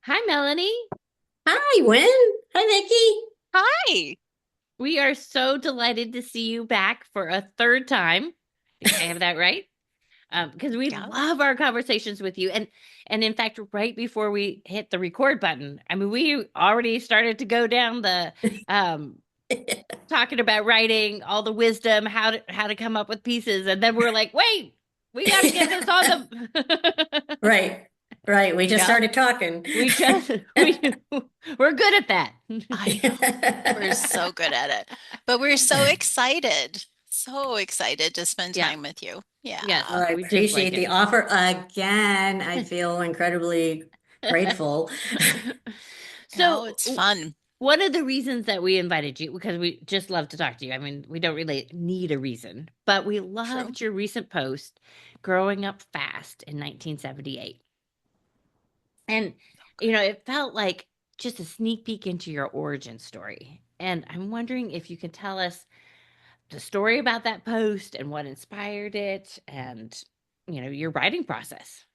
Hi, Melanie. Hi, Wynne. Hi, Vicki. Hi. We are so delighted to see you back for a third time. I have that right? Because we Yeah. love our conversations with you. And in fact, right before we hit the record button, I mean, we already started to go down the talking about writing, all the wisdom, how to come up with pieces, and then we're like, wait, we got to get this on the. Right, right. We just Yeah. started talking. we just we we're good at that. I know. We're so good at it. But we're so excited. So excited to spend Yeah. time with you. Yes, Well, Yeah. I we just like appreciate it. the offer again. I feel incredibly grateful. No, So, it's fun. one of the reasons that we invited you, because we just love to talk to you. I mean, we don't really need a reason, but we True. loved your recent post, Growing Up Fast in 1978. And, it felt like just a sneak peek into your origin story. And I'm wondering if you can tell us the story about that post and what inspired it and, your writing process.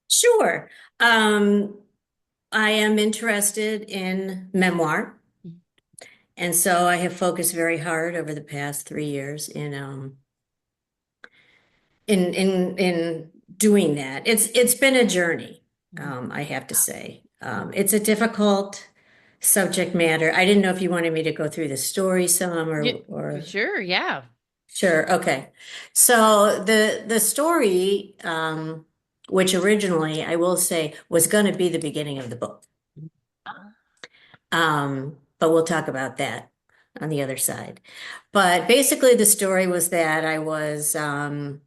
Sure. Um, I am interested in memoir, and so I have focused very hard over the past 3 years in doing that. It's been a journey, I have to say. It's a difficult subject matter. I didn't know if you wanted me to go through the story some Yeah, or sure, yeah. sure, okay. So the story, which originally I will say was going to be the beginning of the book. But we'll talk about that on the other side. But basically, the story was that I was a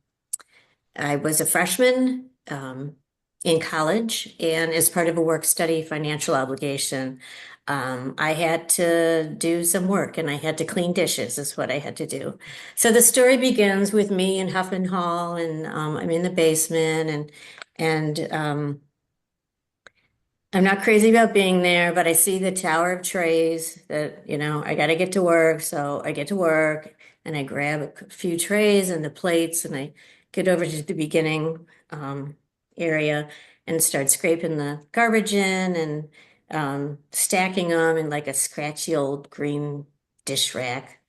freshman in college, and as part of a work study financial obligation, I had to do some work and I had to clean dishes, is what I had to do. So the story begins with me in Huffman Hall, and I'm in the basement, and I'm not crazy about being there, but I see the tower of trays that, I got to get to work. So I get to work and I grab a few trays and the plates and I get over to the beginning area and start scraping the garbage in and stacking them in like a scratchy old green dish rack.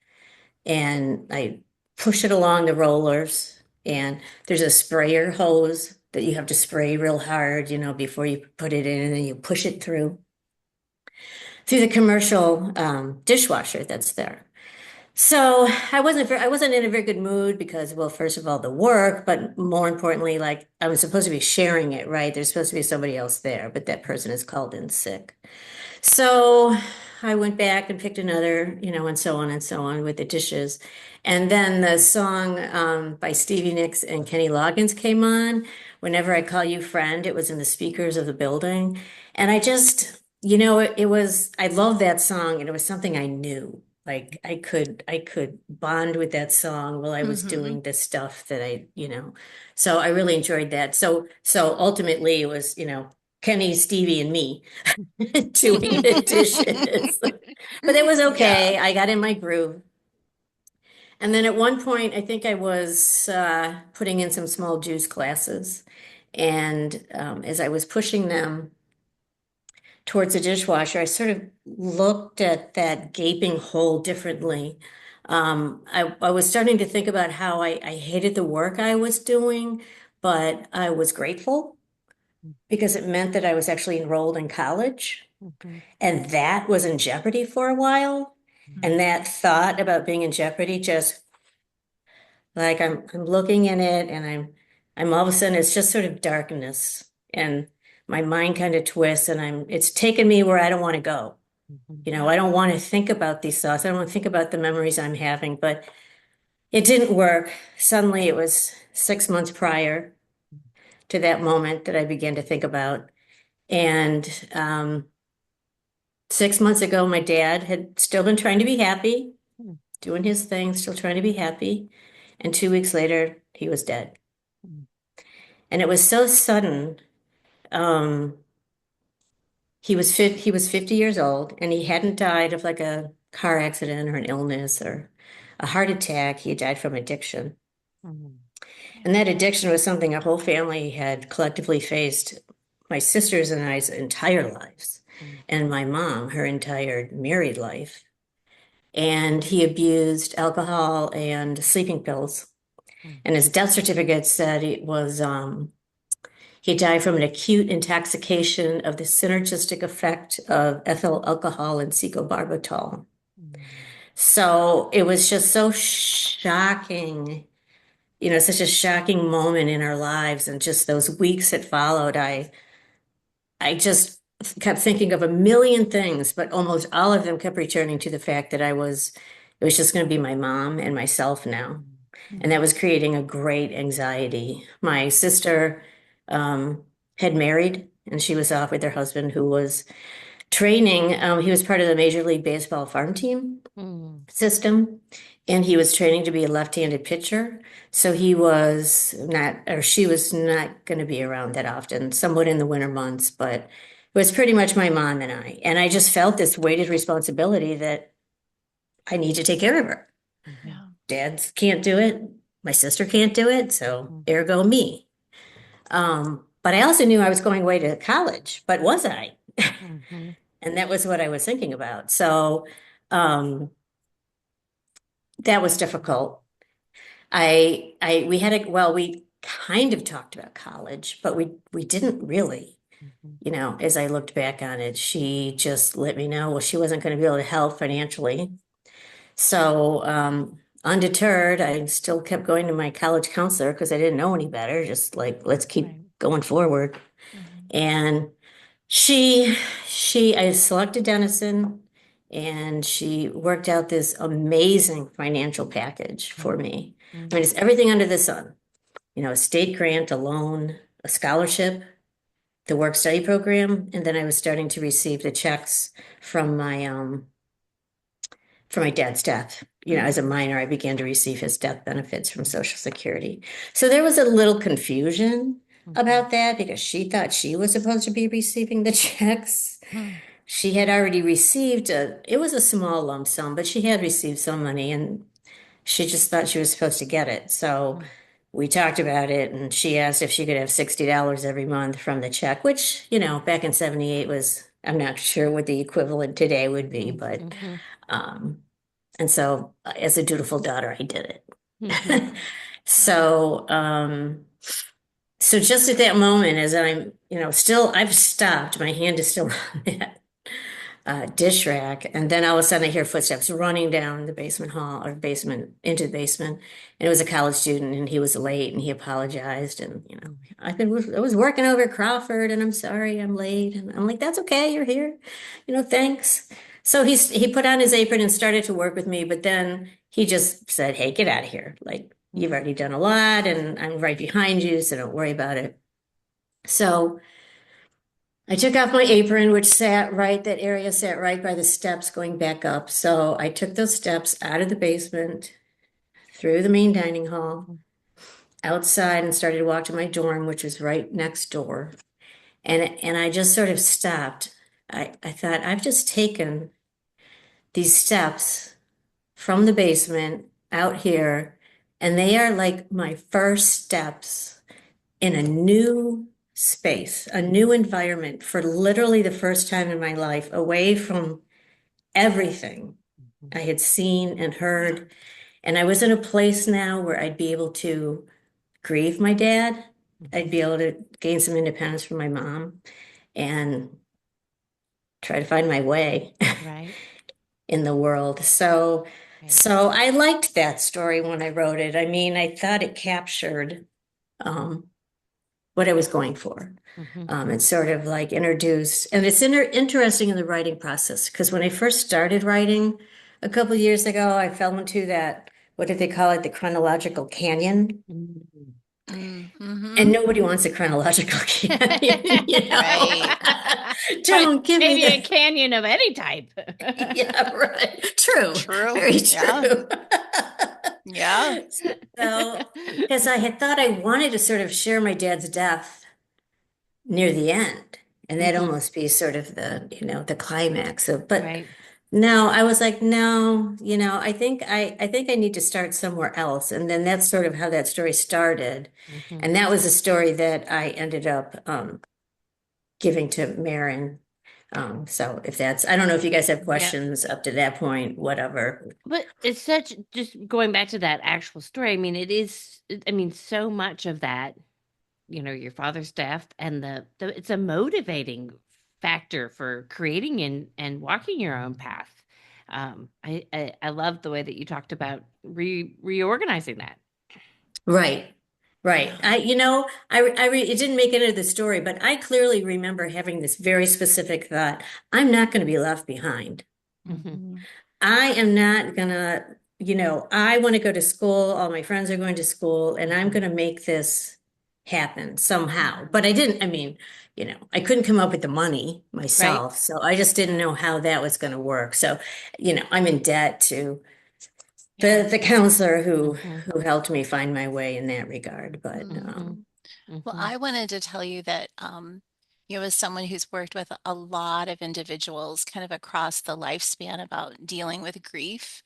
And I push it along the rollers. And there's a sprayer hose that you have to spray real hard, before you put it in, and then you push it through the commercial dishwasher that's there. So I wasn't in a very good mood because, well, first of all, the work, but more importantly, like I was supposed to be sharing it, right? There's supposed to be somebody else there, but that person is called in sick. So I went back and picked another, and so on with the dishes. And then the song by Stevie Nicks and Kenny Loggins came on. Whenever I call you friend, it was in the speakers of the building. And I just, I love that song, and it was something I knew. Like I could bond with that song while I was Hmm. doing this stuff that so I really enjoyed that. So ultimately it was, Kenny, Stevie, and me doing the dishes. But it was Yeah. okay. I got in my groove. And then at one point, I think I was putting in some small juice glasses. And as I was pushing them towards the dishwasher, I sort of looked at that gaping hole differently. I was starting to think about how I hated the work I was doing, but I was grateful because it meant that I was actually enrolled in college. Mhm. And that was in jeopardy for a while. And that thought about being in jeopardy just like I'm looking in it and I'm all of a sudden it's just sort of darkness and my mind kind of twists and it's taken me where I don't want to go. I don't want to think about these thoughts. I don't want to think about the memories I'm having, but it didn't work. Suddenly it was 6 months prior to that moment that I began to think about. And 6 months ago, my dad had still been trying to be happy, doing his thing, still trying to be happy. And 2 weeks later, he was dead. And it was so sudden. Um, he was 50 years old and he hadn't died of like a car accident or an illness or a heart attack. He died from addiction. Mhm. And that addiction was something our whole family had collectively faced my sisters and I's entire lives, and my mom, her entire married life. And he abused alcohol and sleeping pills. And his death certificate said it was he died from an acute intoxication of the synergistic effect of ethyl alcohol and secobarbital. So it was just so shocking, such a shocking moment in our lives. And just those weeks that followed, I just kept thinking of a million things, but almost all of them kept returning to the fact that it was just going to be my mom and myself now. And that was creating a great anxiety. My sister had married, and she was off with her husband, who was training. He was part of the Major League Baseball farm team system, and he was training to be a left-handed pitcher. So he was not, or she was not going to be around that often, somewhat in the winter months, but it was pretty much my mom and I. And I just felt this weighted responsibility that I need to take care of her. Yeah. Dad can't do it. My sister can't do it. So ergo me. But I also knew I was going away to college, but was I? And that was what I was thinking about. So that was difficult. We kind of talked about college, but we didn't really. As I looked back on it, she just let me know, well, she wasn't going to be able to help financially. So undeterred, I still kept going to my college counselor because I didn't know any better, just like, let's keep going forward. And I selected Denison, and she worked out this amazing financial package for me. I mean, it's everything under the sun, a state grant, a loan, a scholarship, the work study program. And then I was starting to receive the checks from my dad's death. As a minor, I began to receive his death benefits from Social Security. So there was a little confusion about that because she thought she was supposed to be receiving the checks. She had already received it was a small lump sum, but she had received some money, and she just thought she was supposed to get it. So we talked about it, and she asked if she could have $60 every month from the check, which, back in 78 was, I'm not sure what the equivalent today would be, but and so as a dutiful daughter, I did it. So just at that moment, as I'm, I've stopped, my hand is still on that dish rack. And then all of a sudden I hear footsteps running down the basement hall or basement into the basement. And it was a college student, and he was late, and he apologized. And, I was working over at Crawford, and I'm sorry I'm late. And I'm like, that's okay. You're here. Thanks. So he put on his apron and started to work with me. But then he just said, hey, get out of here. Like, you've already done a lot, and I'm right behind you, so don't worry about it. So I took off my apron, which that area sat right by the steps going back up. So I took those steps out of the basement, through the main dining hall, outside, and started to walk to my dorm, which was right next door. And I just sort of stopped. I thought, I've just taken these steps from the basement out here, and they are like my first steps in a new space, a new environment for literally the first time in my life, away from everything I had seen and heard. And I was in a place now where I'd be able to grieve my dad. I'd be able to gain some independence from my mom and try to find my way in the world. So I liked that story when I wrote it. I mean, I thought it captured what I was going for. It's sort of like introduced, and it's interesting in the writing process, because when I first started writing a couple of years ago, I fell into that, what did they call it? The chronological canyon. And nobody wants a chronological canyon, Don't give me a canyon of any type. Yeah, right. True. Very true. Yeah. So, because I had thought I wanted to sort of share my dad's death near the end, and that almost be sort of the climax of, but no, I was like, no, I think I need to start somewhere else. And then that's sort of how that story started. And that was a story that I ended up giving to Marin. So if that's, I don't know if you guys have Yeah. questions up to that point, whatever. But it's such, just going back to that actual story. I mean, it is, I mean, so much of that, your father's death and the it's a motivating factor for creating and walking your own path. I love the way that you talked about reorganizing that. Right. Right. Yeah. It didn't make it into the story, but I clearly remember having this very specific thought. I'm not going to be left behind. Mhm. Mhm. I am not gonna, I want to go to school. All my friends are going to school, and I'm going to make this happen somehow. But I didn't, I mean, I couldn't come up with the money Right? myself. So I just didn't know how that was going to work. So, I'm in debt to Yeah. the counselor who Mhm. who helped me find my way in that regard. But Mhm. Well, Mhm. I wanted to tell you that, as someone who's worked with a lot of individuals kind of across the lifespan about dealing with grief,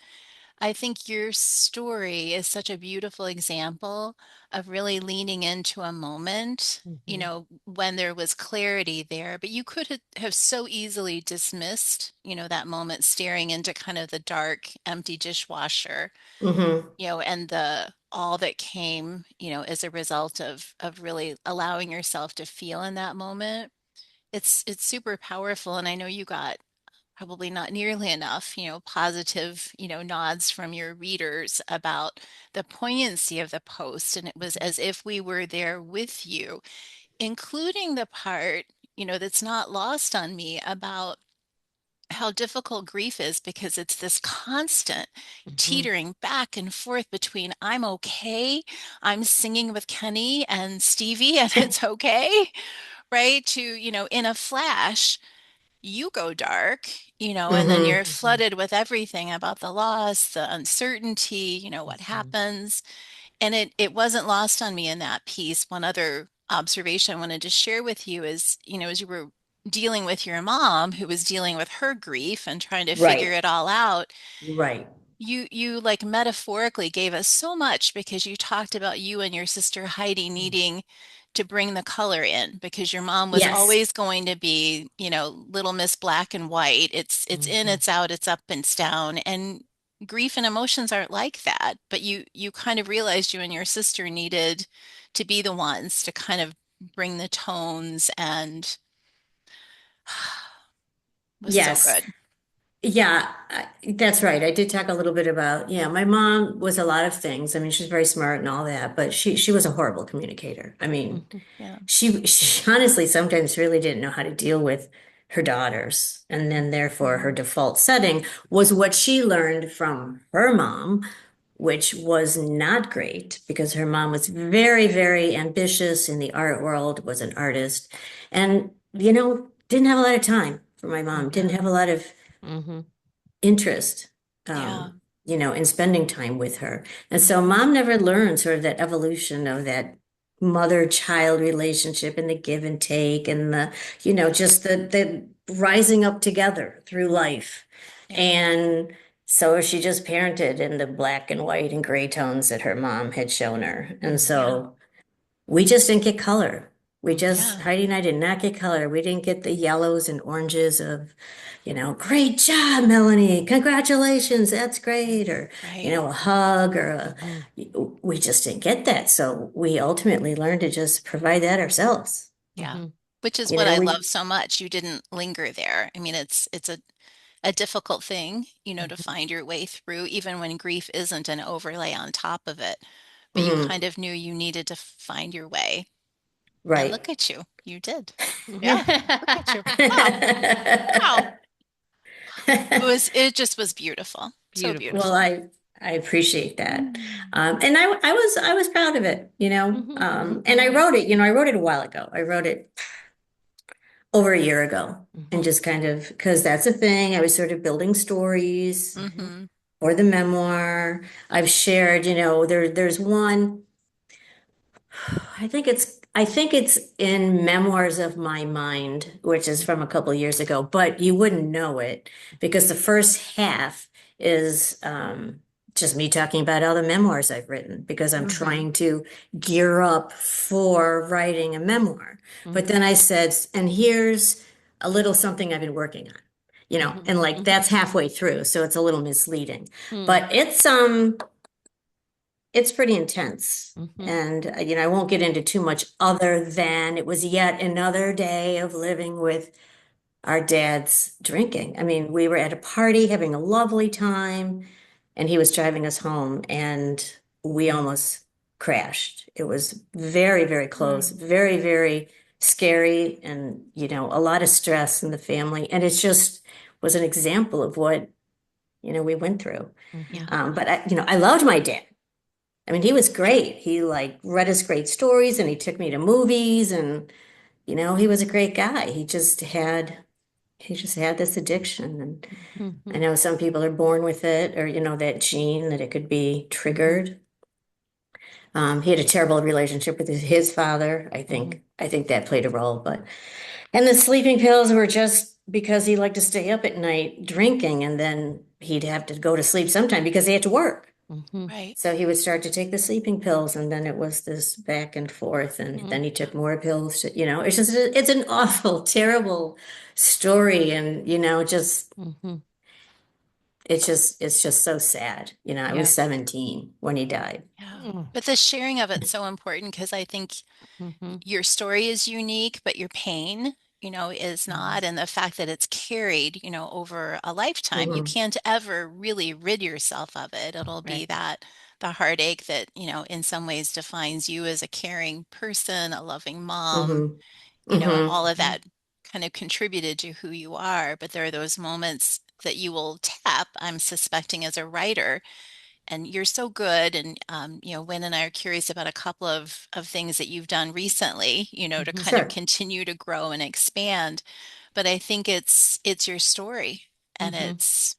I think your story is such a beautiful example of really leaning into a moment, Mhm. when there was clarity there, but you could have so easily dismissed, that moment staring into kind of the dark, empty dishwasher, mhm. and the all that came, as a result of really allowing yourself to feel in that moment. It's super powerful, and I know you got probably not nearly enough, positive, nods from your readers about the poignancy of the post. And it was as if we were there with you, including the part, that's not lost on me about how difficult grief is because it's this constant Mhm. teetering back and forth between I'm okay, I'm singing with Kenny and Stevie, and it's okay, right? To, in a flash, you go dark, and then Mhm. you're flooded with everything about the loss, the uncertainty, what Mhm. happens. And it wasn't lost on me in that piece. One other observation I wanted to share with you is, as you were dealing with your mom who was dealing with her grief and trying to figure Right. it all out, Right. you like metaphorically gave us so much because you talked about you and your sister Heidi Mhm. needing to bring the color in because your mom was Yes. always going to be, little Miss Black and White. It's in, Mhm. it's out, it's up, and it's down. And grief and emotions aren't like that. But you kind of realized you and your sister needed to be the ones to kind of bring the tones and was so Yes. good. Yeah, that's right. I did talk a little bit about, yeah, my mom was a lot of things. I mean, she's very smart and all that, but she was a horrible communicator. I mean, Mhm. Yeah. she honestly sometimes really didn't know how to deal with her daughters. And then therefore her Mhm. default setting was what she learned from her mom, which was not great because her mom was very, very ambitious in the art world, was an artist, and, didn't have a lot of time for my mom, didn't Yeah. have a lot of Mhm. interest, Yeah. in spending time with her. And so mom never learned sort of that evolution of that mother-child relationship and the give and take and just the rising up together through life. Yeah. And so she just parented in the black and white and gray tones that her mom had shown her. And Mhm. Yeah. so we just didn't get color. Mhm. Yeah. Heidi and I did not get color. We didn't get the yellows and oranges of, great job, Melanie. Congratulations. That's great. Or, Right. a hug or Mhm. we just didn't get that. So we ultimately learned to just provide that ourselves. Yeah. Mhm. Which is You what know, I we, love so much. You didn't linger there. I mean, it's a difficult thing, to Mhm. find your way through, even when grief isn't an overlay on top of it. But you mhm, kind of knew you needed to find your way. And right. look at you. You did. Yeah. Look at you. Wow. Wow. It just was beautiful. So Beautiful. Well, beautiful. I appreciate that. Mm. And I was proud of it, Mhm. and I Mhm. wrote it, I wrote it a while ago. I wrote it over a year ago and Mhm. just kind of, because that's a thing. I was sort of building stories Mhm. Mm-hmm. for the memoir. I've shared, there's one, I think it's in Memoirs of My Mind, which is from a couple years ago, but you wouldn't know it because the first half is just me talking about all the memoirs I've written because I'm Mhm. trying to gear up for writing a memoir. But then Mhm. I said, and here's a little something I've been working on, Mhm. and like Mhm. that's halfway through, so it's a little misleading. Mhm. But it's pretty intense. Mhm. And I won't get into too much other than it was yet another day of living with our dad's drinking. I mean, we were at a party having a lovely time, and he was driving us home, and we almost crashed. It was very, very close, Mhm. very, very scary, and a lot of stress in the family. And it just was an example of what we went through. Mhm. But I loved my dad. I mean, he was great. He like read us great stories, and he took me to movies, and he was a great guy. He just had this addiction. And I Mhm. know some people are born with it, or that gene that it could be Mhm. triggered. He had a terrible relationship with his father. I Mhm. think I think that played a role. And the sleeping pills were just because he liked to stay up at night drinking, and then he'd have to go to sleep sometime because he had to work. Mhm. Right. So he would start to take the sleeping pills, and then it was this back and forth, and then Mhm. he took more pills. It's an awful, terrible story, and Mhm. it's just so sad. I was Yeah. 17 when he died. Yeah. Mm. But the sharing of it's so important because I think Mhm. your story is unique, but your pain, is not. And the fact that it's carried, over a lifetime, you Hmm. can't ever really rid yourself of it. It'll be Right. that the heartache that, in some ways defines you as a caring person, a loving mom, Hmm. Hmm. all of Mhm. that kind of contributed to who you are. But there are those moments that you will tap, I'm suspecting, as a writer, and you're so good. And Wynne and I are curious about a couple of things that you've done recently, to Mhm. kind of Sure. continue to grow and expand. But I think it's your story, and Mhm.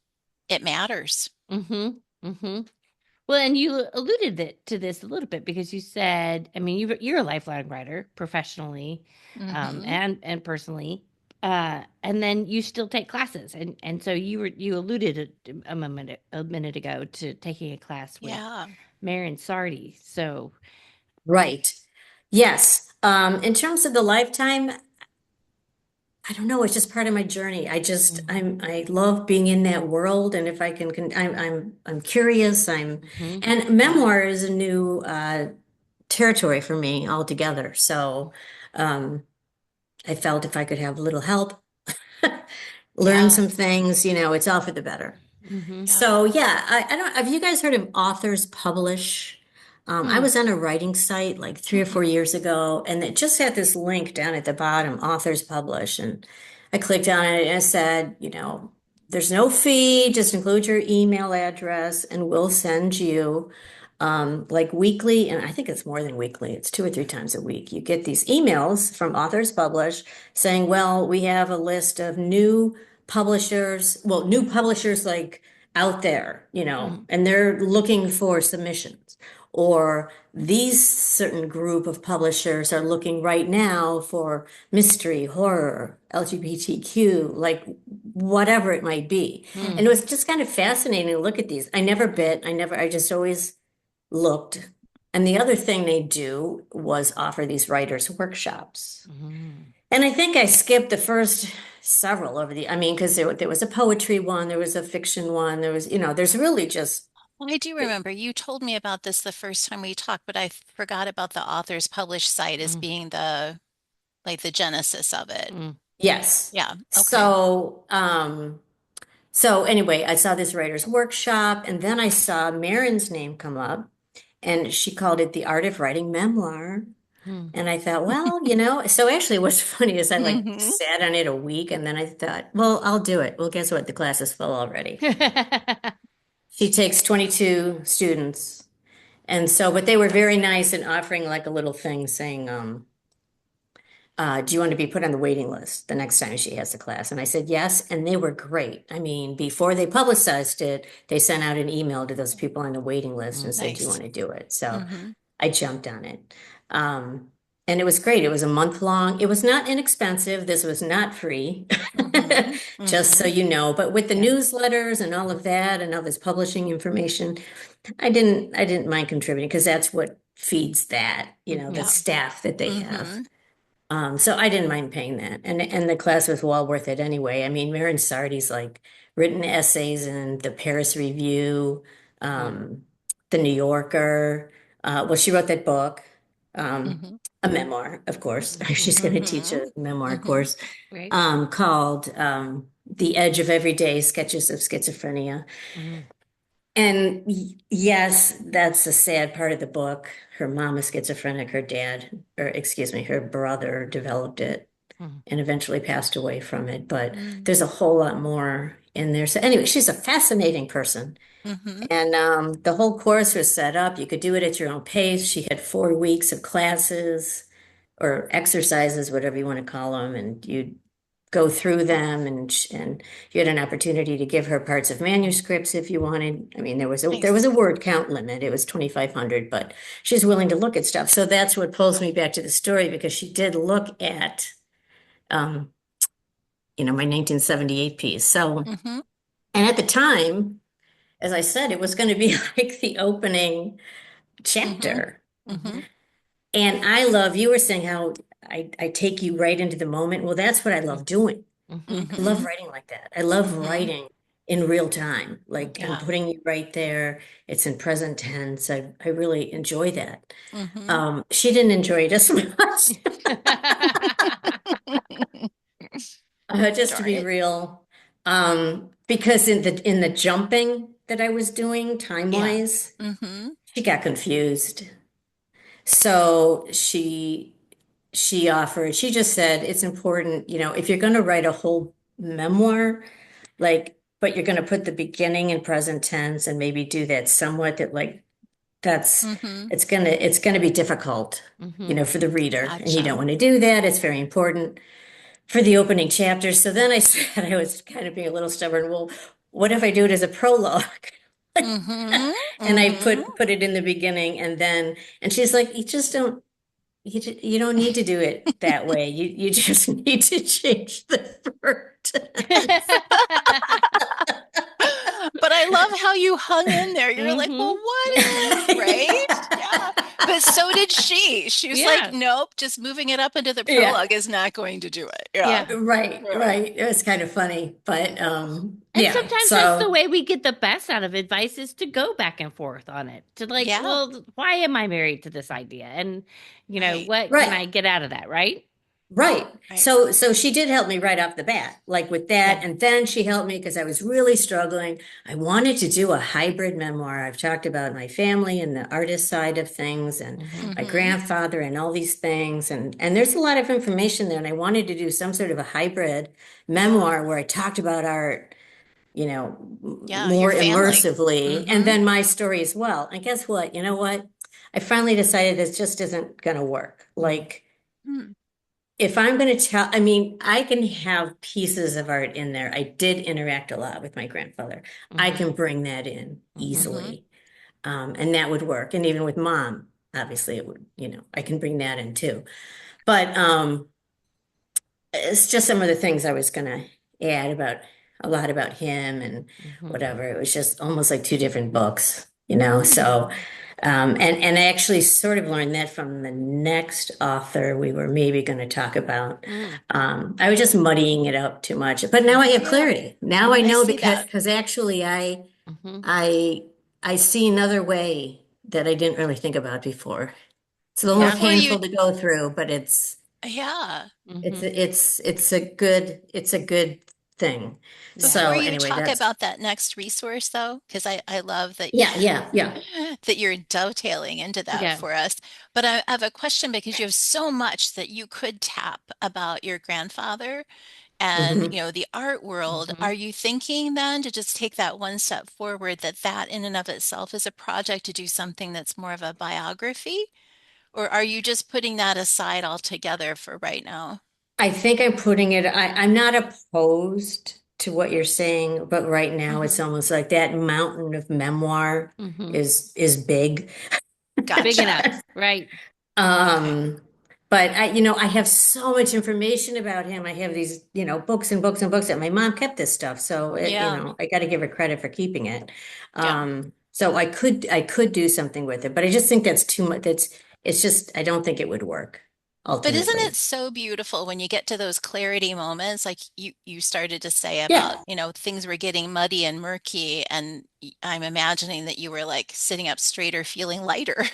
it matters. Mhm. Mhm. Well, and you alluded to this a little bit because you said, I mean, you're a lifelong writer professionally, Hmm. and personally, and then you still take classes, and so you alluded a minute ago to taking a class with Yeah. Marin Sardy. So, Right. Yes. In terms of the lifetime, I don't know. It's just part of my journey. mhm. I love being in that world, and if I I'm curious. Mhm. And memoir is a new territory for me altogether. So, um, I felt if I could have a little help, learn Yeah. some things, it's all for the better. Mhm. Yeah. So yeah, I don't, have you guys heard of Authors Publish? I Hmm. was on a writing site like 3 or 4 years ago, and it just had this link down at the bottom, Authors Publish. And I clicked on it and it said, there's no fee, just include your email address and we'll send you like weekly, and I think it's more than weekly, it's 2 or 3 times a week. You get these emails from Authors Publish saying, well, we have a list of new publishers like out there, Hmm. and they're looking for submissions. Or these certain group of publishers are looking right now for mystery, horror, LGBTQ, like whatever it might be. Hmm. And it Hmm. was just kind of fascinating to look at these. I never bit, I just always looked. And the other thing they do was offer these writers' workshops. Hmm. And I think I skipped the first several I mean, because there was a poetry one, there was a fiction one, there's really just, Well, I do remember you told me about this the first time we talked, but I forgot about the authors published site as Hmm. being the genesis of it. Hmm. yes. Yeah. Okay. So anyway, I saw this writer's workshop, and then I saw Marin's name come up, and she called it the Art of Writing Memoir. Hmm. And I thought, well, so actually what's funny is I like Hmm. sat on it a week, and then I thought, well, I'll do it. Well, guess what? The class is full already. She takes 22 students. And so, but they were very nice in offering like a little thing saying, do you want to be put on the waiting list the next time she has a class? And I said, yes. And they were great. I mean, before they publicized it, they sent out an email to those people on the waiting list and said, do you Nice. want to do it? So Hmm. I jumped on it. Um, and it was great. It was a month long. It was not inexpensive. This was not free. Mm-hmm. just so Mm-hmm. you know. But with the Yeah. newsletters and all of that and all this publishing information, I didn't mind contributing because that's what feeds that, the Mhm. Yeah. staff that they have. Mm-hmm. So I didn't mind paying that. And the class was well worth it anyway. I mean, Marin Sardy's like written essays in the Paris Review, Mm. um, the New Yorker. Well, she wrote that book, um, Mm-hmm. a memoir, of course. She's going to teach Mm-hmm. a memoir Mm-hmm. course, Right. called The Edge of Everyday Sketches of Schizophrenia. Mhm. And yes, that's a sad part of the book. Her mom is schizophrenic, her dad, or excuse me, her brother developed it Mhm. and eventually passed away from it. But Mm-hmm. there's a whole lot more in there. So anyway, she's a fascinating person. Mm-hmm. And the whole course was set up. You could do it at your own pace. She had 4 weeks of classes or exercises, whatever you want to call them, and you'd go through them, and you had an opportunity to give her parts of manuscripts if you wanted. I mean, there was Nice. a word count limit. It was 2,500, but she's willing to look at stuff. So that's what pulls me back to the story because she did look at um, my 1978 piece. So, Mm-hmm. and at the time, as I said, it was going to be like the opening Mm-hmm. chapter. Mm-hmm. Mhm. And I love, you were saying how I take you right into the moment. Well, that's what I love doing. Mhm. I love Mm-hmm. writing like that. I love Mm-hmm. writing in real time, like and Yeah. putting you right there. It's in present tense. I really enjoy that. Mm-hmm. She didn't enjoy it as much, just to Darn be it. real. Because in the jumping that I was doing Yeah. time-wise, Mm-hmm. she got confused. So she offered, she just said it's important, if you're going to write a whole memoir, like, but you're going to put the beginning in present tense and maybe do that somewhat that like that's Mm-hmm. it's gonna be difficult, Mhm. for the reader, and you don't Gotcha. want to do that. It's very important for the opening chapter. So then I said, I was kind of being a little stubborn. Well, what if I do it as a prologue? Mm-hmm. And I Mm-hmm. put it in the beginning, and she's like, you don't need to do it that way. You just need to change the verb. But I love how you hung in there. You're like, well, Mhm. what if, right? Yeah. Yeah. But so did she. She was like, Yeah. nope, just moving it up into the Yeah. prologue is not going to do it. Yeah. Yeah. Right, Yeah. right. It was kind of funny, but And yeah. sometimes that's the So way we get the best out of advice is to go back and forth on it. To like, Yeah. well, why am I married to this idea? And Right. what can right, I get out of that, right? right. Right. So she did help me right off the bat, like with Yeah. that, and then she helped me because I was really struggling. I wanted to do a hybrid memoir. I've talked about my family and the artist side of things, and Mhm. my Mm-hmm. grandfather and all these things, and there's a lot of information there, and I wanted to do some sort of a hybrid memoir where I talked about art, Yeah. Your more family. immersively, and Mm-hmm. then my story as well. And guess what? You know what? I finally decided this just isn't going to work. Mhm. Like, Mm-hmm. if I'm going to tell, I mean, I can have pieces of art in there. I did interact a lot with my grandfather. I Mhm. can bring that in Mhm. Mm-hmm. easily. And that would work. And even with mom, obviously it would, I can bring that in too. But it's just some of the things I was gonna add about a lot about him and Mhm. whatever. It was just almost like two different books. Mm. So and I actually sort of learned that from the next author we were maybe going to talk about. Mhm. I was just muddying it up too much, but now I have Yeah. clarity. Now I I know see because that. because actually Mhm. I I see another way that I didn't really think about before. It's a little more Yeah. Before you, painful to go through, but yeah. Mhm. it's a good thing. Yeah. Before So you anyway, talk that's about that next resource, though, because I love that yeah, yeah, yeah. that you're dovetailing into that Yeah. for us. But I have a question because you have so much that you could tap about your grandfather and, Hmm. the art world. Mhm. Are you thinking then to just take that one step forward, that in and of itself is a project to do something that's more of a biography? Or are you just putting that aside altogether for right now? I think I'm putting it, I'm not opposed to what you're saying, but right now it's Hmm. almost like that mountain of memoir Mhm. is big. Big Gotcha. enough, right? Okay. Um, But I have so much information about him. I have these, books and books and books that my mom kept this stuff. So Yeah. I got to give her credit for keeping it. Yeah. So I could do something with it, but I just think that's too much. It's just, I don't think it would work But isn't it ultimately. so beautiful when you get to those clarity moments, like you started to say about, Yeah. things were getting muddy and murky, and I'm imagining that you were like sitting up straighter, feeling lighter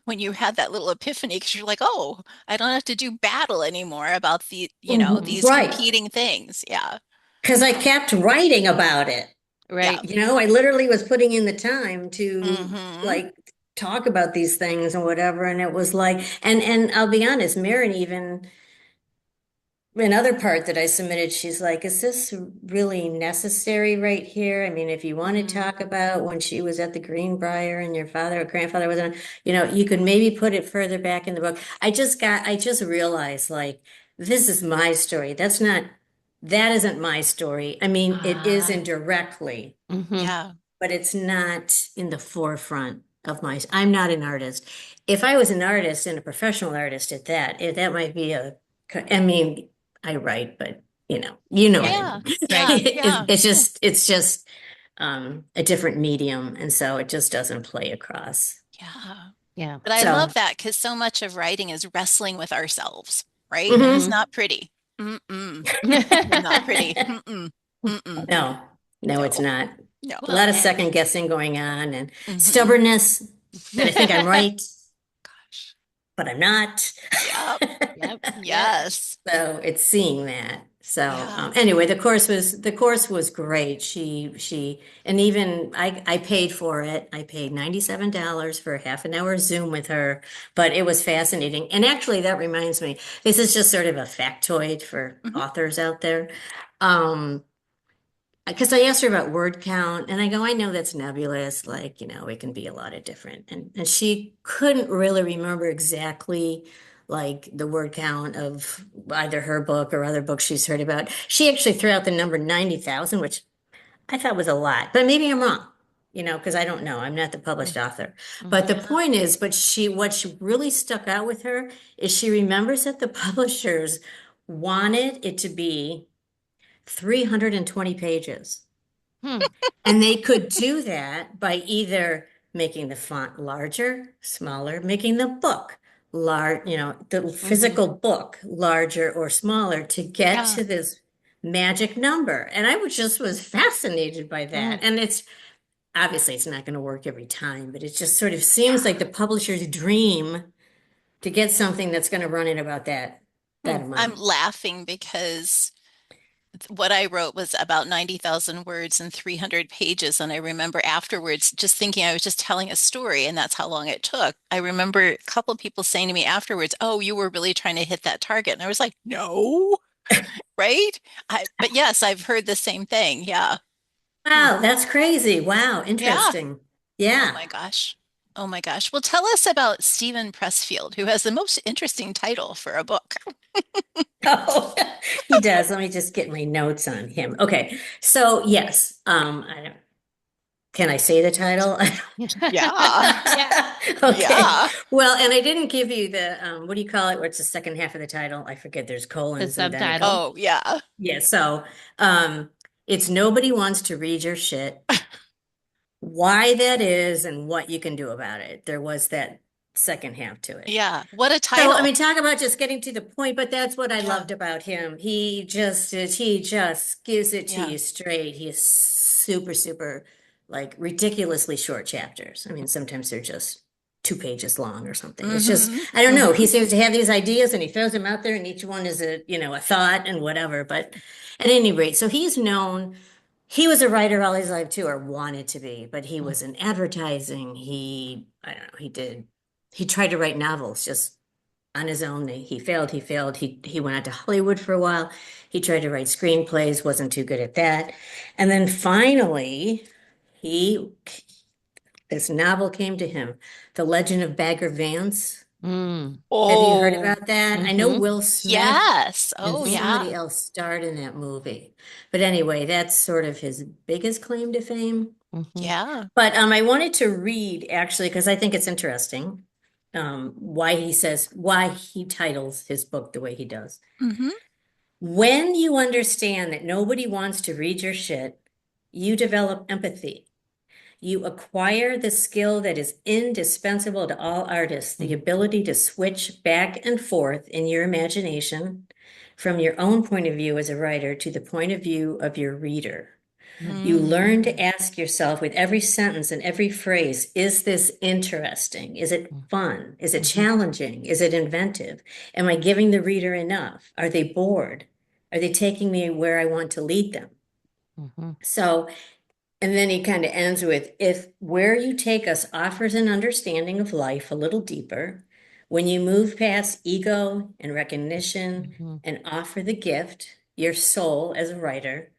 when you had that little epiphany because you're like, oh, I don't have to do battle anymore about these Right. competing things. Yeah. Because I kept writing about it. Yeah. Right. I literally was putting in the time to Mm-hmm. like talk about these things and whatever. And it was like, and I'll be honest, Marin even another part that I submitted, she's like, is this really necessary right here? I mean, if you want to Mm-hmm. talk about when she was at the Greenbrier and your father or grandfather was on, you could maybe put it further back in the book. I just realized like, this is my story. That isn't my story. I mean, it is Ah. indirectly, Mm-hmm. Yeah. but it's not in the forefront of I'm not an artist. If I was an artist and a professional artist at that, that might be I mean, I write, but what I Yeah. mean. Right. Yeah. Yeah. It's just a different medium. And so it just doesn't play across. Yeah. Yeah. But I So, love that because so much of writing is wrestling with ourselves, right? And it's mhm. not pretty. Mm-mm. It's not pretty. Mm-mm. Mm-mm. No, no, No, it's not. no. A Well, lot of and second guessing going on and Mm-hmm. stubbornness that I think I'm right, Gosh. but I'm not. Yep. yep. Yep. Yes. So it's seeing that. So Yeah. anyway, the course was great. And even I paid for it. I paid $97 for a half an hour Zoom with her, but it was fascinating. And actually, that reminds me, this is just sort of a factoid for Hmm. authors out there. Um, because I asked her about word count, and I go, I know that's nebulous, like, it can be a lot of different. And she couldn't really remember exactly like the word count of either her book or other books she's heard about. She actually threw out the number 90,000, which I thought was a lot, but maybe I'm wrong, because I don't know. I'm not the published author. But the Mm-hmm. Yeah. point is, what she really stuck out with her is she remembers that the publishers wanted it to be 320 pages. Hmm. And they could do that by either making the font larger, smaller, making the book large, the Mm-hmm. physical book larger or smaller to get Yeah. to this magic number. And I was fascinated by that. Mm. And it's not going to work every time, but it just sort of Yeah. seems like the publisher's dream to get something that's going to run in about that Hmm. I'm amount. laughing because what I wrote was about 90,000 words and 300 pages. And I remember afterwards just thinking I was just telling a story, and that's how long it took. I remember a couple of people saying to me afterwards, oh, you were really trying to hit that target. And I was like, no, right? But yes, I've heard the same thing. Yeah. Hmm. Wow, that's crazy. Wow, Yeah. interesting. Oh Yeah. my gosh. Oh my gosh. Well, tell us about Stephen Pressfield, who has the most interesting title for a book. Oh, he does. Let me just get my notes on him. Okay. So yes, can I say the title? Yeah. Yeah. Okay. Yeah. Well, and I didn't give you what do you call it? What's the second half of the title? I forget. There's The colons and then it goes. subtitle. Oh, yeah. Yeah. So, it's nobody wants to read your shit, why that is and what you can do about it. There was that second half to it. Yeah. What a So, I title. mean, talk about just getting to the point, but that's what I Yeah. loved about him. He just gives it to Yeah. you straight. He is super, super, like ridiculously short chapters. I mean, sometimes they're just 2 pages long or something. It's just, Hmm. I don't know. He Hmm. seems to have these ideas and he throws them out there and each one is a thought and whatever. But at any rate, so he was a writer all his life too, or wanted to be, but he was in advertising. I don't know, he tried to write novels just on his own. He failed. He failed. He went out to Hollywood for a while. He tried to write screenplays, wasn't too good at that. And then finally, he this novel came to him, The Legend of Bagger Vance. Mm. Have you heard Oh, about that? I know Mm-hmm. Will Smith yes. and Oh, Mm-hmm. yeah. somebody else starred in that movie. But anyway, that's sort of his biggest claim to fame. Mm-hmm. Yeah. But I wanted to read actually because I think it's interesting. why he titles his book the way he does. Mm-hmm. When you understand that nobody wants to read your shit, you develop empathy. You acquire the skill that is indispensable to all artists, the ability to switch back and forth in your imagination from your own point of view as a writer to the point of view of your reader. You learn to ask yourself with every sentence and every phrase, is this interesting? Is it fun? Is it challenging? Is it inventive? Am I giving the reader enough? Are they bored? Are they taking me where I want to lead them? So, and then he kind of ends with, if where you take us offers an understanding of life a little deeper, when you move past ego and recognition and offer the gift, your soul as a writer,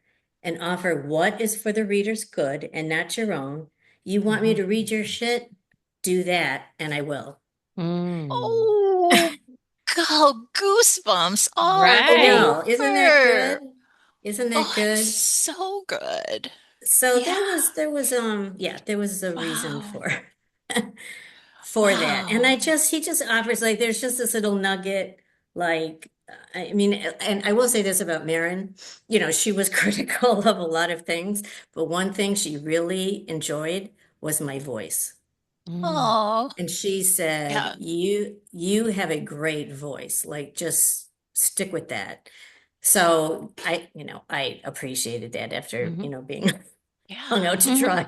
and offer what is for the reader's good and not your own, you want me to read your shit? Do that, and I will. Oh, God, goosebumps all I Right. know. Isn't that over. good? Isn't that Oh, it's good? so good. So Yeah. there was a reason Wow. for for that. And Wow. he just offers like there's just this little nugget, like I mean, and I will say this about Marin, she was critical of a lot of things, but one thing she really enjoyed was my voice. Oh, And she said, yeah. you have a great voice. Like just stick with that. So I appreciated that after, being hung out Yeah. to dry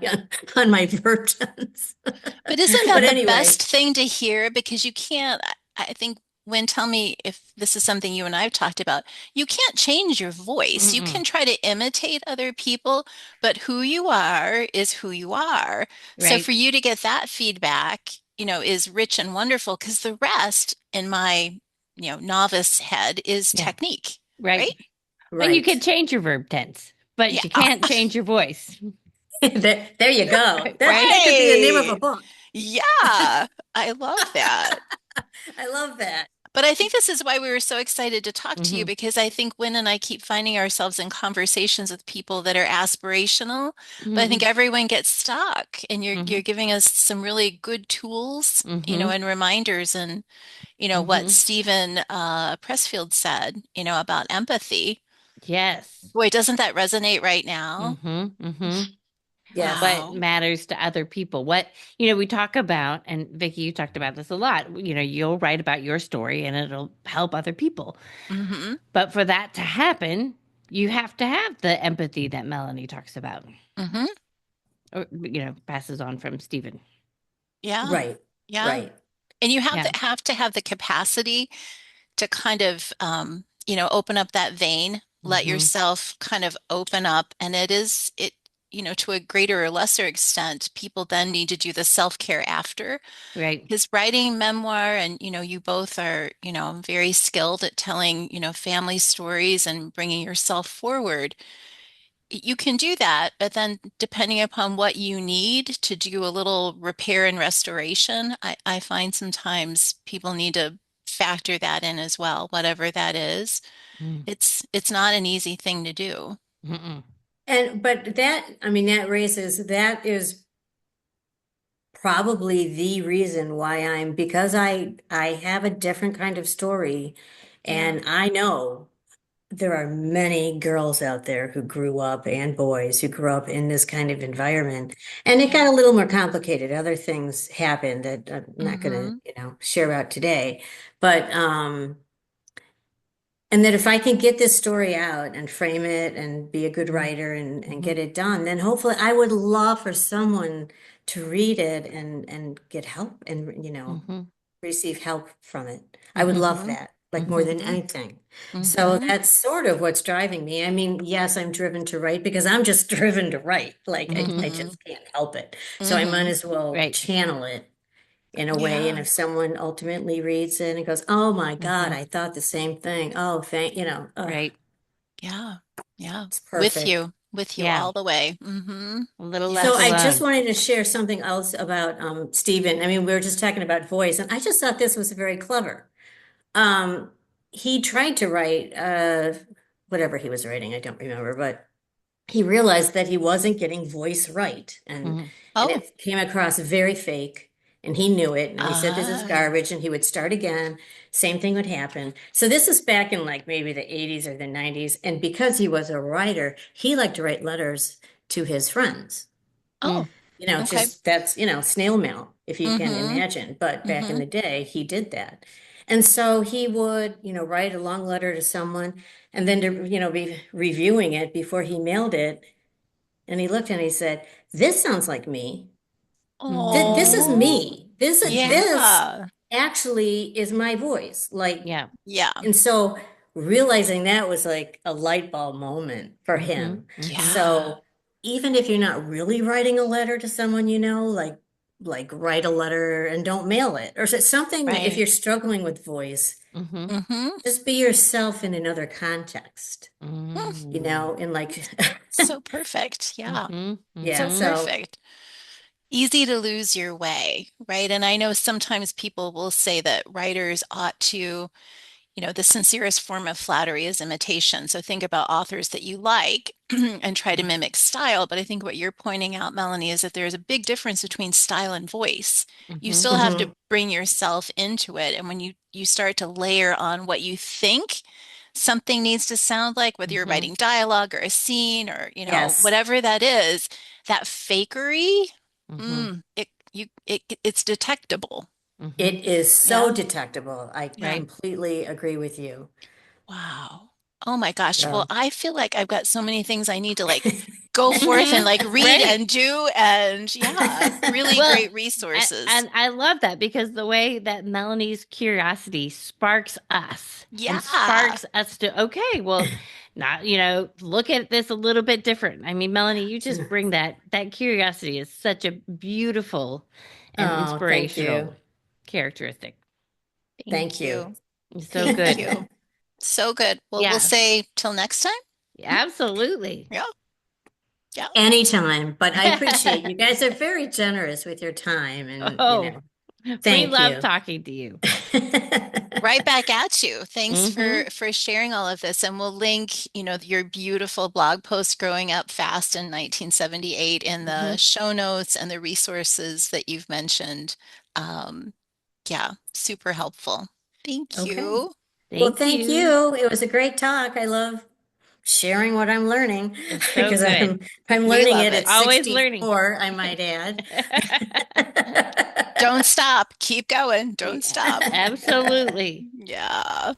on my versions. But isn't But that the anyway, best thing to hear? Because you can't, I think, Wynne, tell me if this is something you and I have talked about. You can't change your voice. You can try to imitate other people, but who you are is who you are. So for Right. you to get that feedback, is rich and wonderful because the rest in my, novice head is Yeah. technique, right? Right. Well, you can right. change your verb tense, but Yeah. you can't change your voice. There you go. That Right. could be the name of a Right. book. Yeah. I love that. I love that. But I think this is why we were so excited to talk to you Hmm. because I think Wynne and I keep finding ourselves in conversations with people that are aspirational, but I think Hmm. everyone gets stuck and you're Hmm. giving us some really good tools, Hmm. and reminders and what Hmm. Stephen Pressfield said, about empathy. Yes. Boy, doesn't that resonate right now? Hmm. Hmm. Yes. What Wow. matters to other people. We talk about, and Vicki, you talked about this a lot. You'll write about your story and it'll help other people. Mm-hmm. But for that to happen, you have to have the empathy that Melanie talks about, Mm-hmm. or, passes on from Stephen. Yeah. Right. Yeah. Right. And you have Yeah. to have the capacity to kind of open up that vein, let Hmm. yourself kind of open up. And to a greater or lesser extent, people then need to do the self-care after. Right. Because writing memoir and, you both are, very skilled at telling, family stories and bringing yourself forward. You can do that, but then depending upon what you need to do a little repair and restoration, I find sometimes people need to factor that in as well, whatever that is. It's not an easy thing to do. Mm-mm. But that is probably the reason why because I have a different kind of story, Yeah. and I know there are many girls out there who grew up and boys who grew up in this kind of environment, and it Yeah. got a little more complicated. Other things happened that I'm not gonna, Mm-hmm. share out today, but and that if I can get this story out and frame it and be a good writer and Mm-hmm. get it done, then hopefully I would love for someone to read it and get help and, Mm-hmm. receive help from it. I would love Mm-hmm. that, like more than Mm-hmm. anything. So Mm-hmm. that's sort of what's driving me. I mean, yes, I'm driven to write because I'm just driven to write. Like I Mm-hmm. just can't help it. So I might Mm-hmm. as well Right. channel it in a way. And Yeah. if someone ultimately reads it and goes, "Oh my God, Mm-hmm. I thought the same thing." Oh, Right. Yeah. Yeah. it's perfect. With you Yeah. all the way. Mm-hmm. A little Yeah. So less I just alone. wanted to share something else about Stephen. I mean, we were just talking about voice, and I just thought this was very clever. Um, he tried to write whatever he was writing, I don't remember, but he realized that he wasn't getting voice right, and Oh. it came across very fake. And he knew it, and he said, this is Ah, garbage, and he would start again. Same thing would happen. So this is back in like maybe the 80s or the 90s. And because he was a writer, he liked to write letters to his friends. Mm. oh, okay. Just that's, snail mail, if you can Mm-hmm. imagine. But back in Mm-hmm. the day, he did that. And so he would, write a long letter to someone and then to, be reviewing it before he mailed it. And he looked and he said, this sounds like me. This is Oh, me. This yeah. actually is my voice. Like, Yeah. Yeah. and so realizing that was like a light bulb moment for Mm-hmm. him. Mm-hmm. Yeah. So even if you're not really writing a letter to someone, like write a letter and don't mail it, or something. If Right. you're struggling with voice, Mm-hmm. Mm-hmm. just be yourself in another context, Mm-hmm. and like, So perfect. Yeah. Mm-hmm. yeah. So Mm-hmm. So, perfect. Easy to lose your way, right? And I know sometimes people will say that writers ought to, the sincerest form of flattery is imitation. So think about authors that you like and try to mimic style. But I think what you're pointing out, Melanie, is that there's a big difference between style and voice. You Mm-hmm. still have to mhm, bring yourself into it. And when you start to layer on what you think something needs to sound like, whether you're Mm-hmm. writing dialogue or a scene or, yes, whatever that is, that fakery, Mm-hmm. it's detectable. Mm-hmm. it is so Yeah. detectable. I Yeah. Right. completely agree with you. Wow. Oh my gosh. Well, So. I feel like I've got so many things I need to like go forth and like Mm-hmm. read Right. and do. And yeah, really Well, great resources. and I love that because the way that Melanie's curiosity sparks us and Yeah. sparks us to, okay, well, not, look at this a little bit different. I mean, Melanie, you just bring that curiosity is such a beautiful and Oh, thank you. inspirational characteristic. Thank Thank you. you. So Thank good. you. So good. Well, we'll Yeah, say till next time. absolutely. Yeah. Yeah. Anytime, but I appreciate you guys are very generous with your time and, Oh, we thank love you. talking to you. Right back at you. Thanks for Hmm. sharing all of this. And we'll link, your beautiful blog post growing up fast in 1978 in the Hmm. show notes and the resources that you've mentioned. Um, yeah, super helpful. Thank Okay. you. Well, Thank thank you. you. It was a great talk. I love sharing what I'm learning It's so because good. I'm We learning love it it. at Always learning. 64, I might add. Don't stop. Keep going. Don't Yeah, stop. absolutely. Yeah.